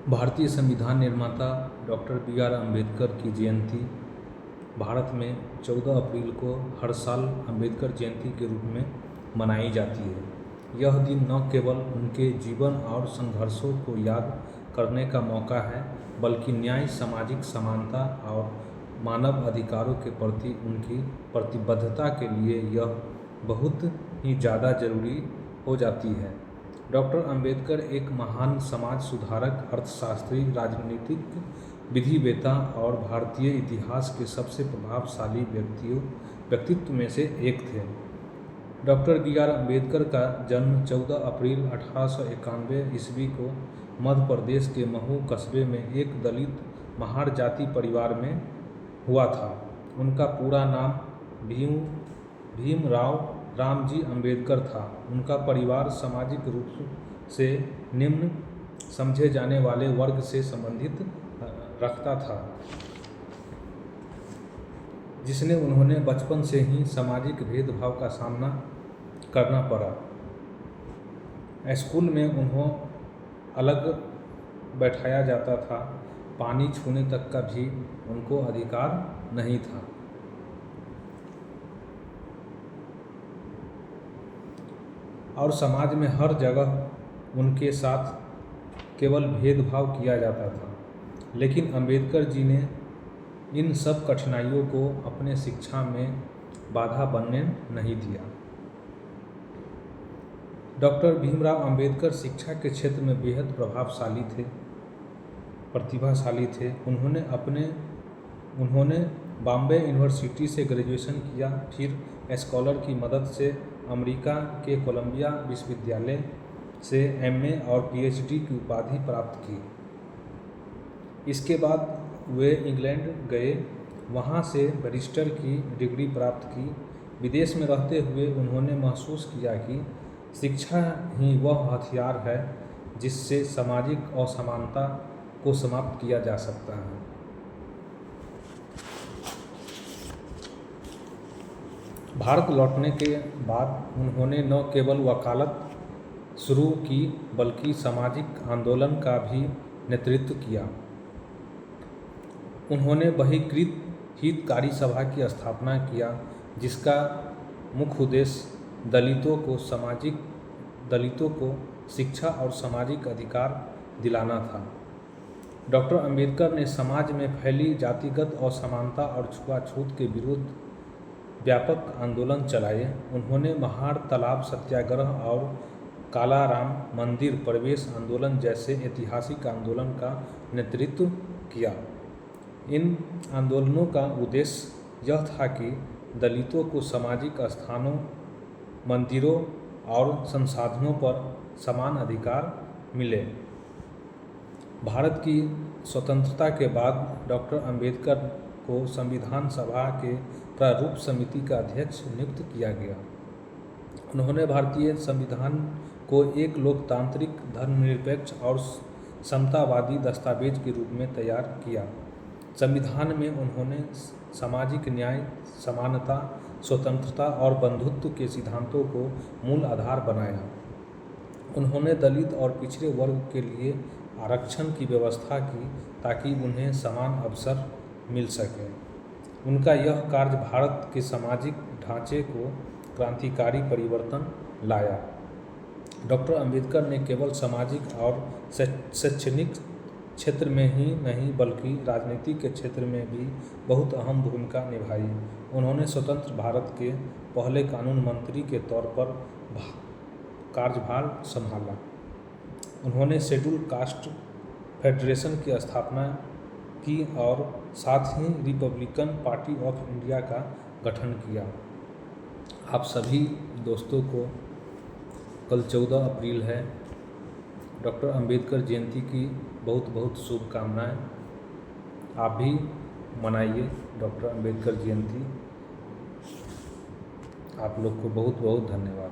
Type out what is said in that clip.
भारतीय संविधान निर्माता डॉक्टर बी.आर. अम्बेडकर की जयंती भारत में 14 अप्रैल को हर साल अम्बेडकर जयंती के रूप में मनाई जाती है। यह दिन न केवल उनके जीवन और संघर्षों को याद करने का मौका है, बल्कि न्याय, सामाजिक समानता और मानव अधिकारों के प्रति उनकी प्रतिबद्धता के लिए यह बहुत ही ज़्यादा जरूरी हो जाती है। डॉक्टर अम्बेडकर एक महान समाज सुधारक, अर्थशास्त्री, राजनीतिक विधिवेत्ता और भारतीय इतिहास के सबसे प्रभावशाली व्यक्तित्व में से एक थे। Doctor B R. अम्बेडकर का जन्म 14 अप्रैल 1891 ईस्वी को मध्य प्रदेश के महू कस्बे में एक दलित महार जाति परिवार में हुआ था। उनका पूरा नाम भीमराव रामजी अम्बेडकर था। उनका परिवार सामाजिक रूप से निम्न समझे जाने वाले वर्ग से संबंधित रखता था, जिसने उन्होंने बचपन से ही सामाजिक भेदभाव का सामना करना पड़ा। स्कूल में उन्हें अलग बैठाया जाता था, पानी छूने तक का भी उनको अधिकार नहीं था। और समाज में हर जगह उनके साथ केवल भेदभाव किया जाता था। लेकिन अम्बेडकर जी ने इन सब कठिनाइयों को अपने शिक्षा में बाधा बनने नहीं दिया। डॉक्टर भीमराव अम्बेडकर शिक्षा के क्षेत्र में बेहद प्रतिभाशाली थे। उन्होंने बॉम्बे यूनिवर्सिटी से ग्रेजुएशन किया, फिर स्कॉलर की मदद से अमेरिका के कोलंबिया विश्वविद्यालय से एमए और पीएचडी की उपाधि प्राप्त की। इसके बाद वे इंग्लैंड गए, वहां से बैरिस्टर की डिग्री प्राप्त की। विदेश में रहते हुए उन्होंने महसूस किया कि शिक्षा ही वह हथियार है जिससे सामाजिक असमानता को समाप्त किया जा सकता है। भारत लौटने के बाद उन्होंने न केवल वकालत शुरू की, बल्कि सामाजिक आंदोलन का भी नेतृत्व किया। उन्होंने बहिष्कृत हितकारी सभा की स्थापना किया, जिसका मुख्य उद्देश्य दलितों को शिक्षा और सामाजिक अधिकार दिलाना था। डॉक्टर अम्बेडकर ने समाज में फैली जातिगत असमानता और छुआछूत के विरुद्ध व्यापक आंदोलन चलाए। उन्होंने महार तालाब सत्याग्रह और कालाराम मंदिर प्रवेश आंदोलन जैसे ऐतिहासिक आंदोलन का नेतृत्व किया। इन आंदोलनों का उद्देश्य यह था कि दलितों को सामाजिक स्थानों, मंदिरों और संसाधनों पर समान अधिकार मिले। भारत की स्वतंत्रता के बाद डॉक्टर अम्बेडकर को संविधान सभा के प्रारूप समिति का अध्यक्ष नियुक्त किया गया। उन्होंने भारतीय संविधान को एक लोकतांत्रिक, धर्मनिरपेक्ष और समतावादी दस्तावेज के रूप में तैयार किया। संविधान में उन्होंने सामाजिक न्याय, समानता, स्वतंत्रता और बंधुत्व के सिद्धांतों को मूल आधार बनाया। उन्होंने दलित और पिछड़े वर्ग के लिए आरक्षण की व्यवस्था की ताकि उन्हें समान अवसर मिल सके। उनका यह कार्य भारत के सामाजिक ढांचे को क्रांतिकारी परिवर्तन लाया। डॉक्टर अम्बेडकर ने केवल सामाजिक और शैक्षणिक क्षेत्र में ही नहीं, बल्कि राजनीति के क्षेत्र में भी बहुत अहम भूमिका निभाई। उन्होंने स्वतंत्र भारत के पहले कानून मंत्री के तौर पर कार्यभार संभाला। उन्होंने शेड्यूल कास्ट फेडरेशन की स्थापना की और साथ ही रिपब्लिकन पार्टी ऑफ इंडिया का गठन किया। आप सभी दोस्तों को कल 14 अप्रैल है, डॉक्टर अम्बेडकर जयंती की बहुत बहुत शुभकामनाएं। आप भी मनाइए डॉक्टर अम्बेडकर जयंती। आप लोग को बहुत बहुत धन्यवाद।